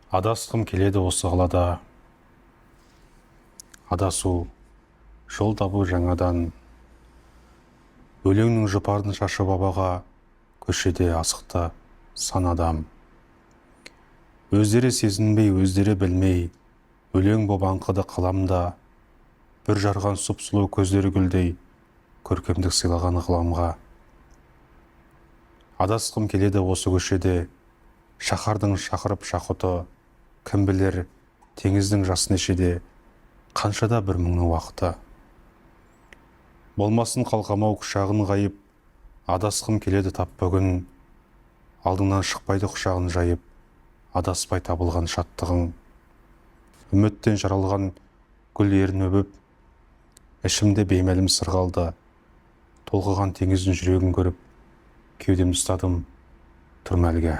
Адасқым келеді осы қалада. Адасу, жол табу жаңадан. Өлеңнің жұпарын шашып абаға, көшеде асықты сан адам. Өздері сезінбей, өздері білмей, өлең боп аңқыды қаламда. Бір жарған сұп-сұлу көздері гүлдей, көркемдік сыйлаған ғаламға. Адасқым келеді осы көшеде, шаһардың шақырып шақыты. Кім білер, теңіздің жасы нешеде, қаншада бір мұңның уақыты. Болмасын қалқамау құшағын ғайып, адасқым келеді тап бүгін. Алдыңнан шықпайды құшағын жайып, адаспай табылған шаттығың. Үміттен жаралған гүл ерін өбіп, ішімде беймәлім сыр қалды. Толқыған теңіздің жүрегін көріп, кеудемді ұстадым тұрмәлге.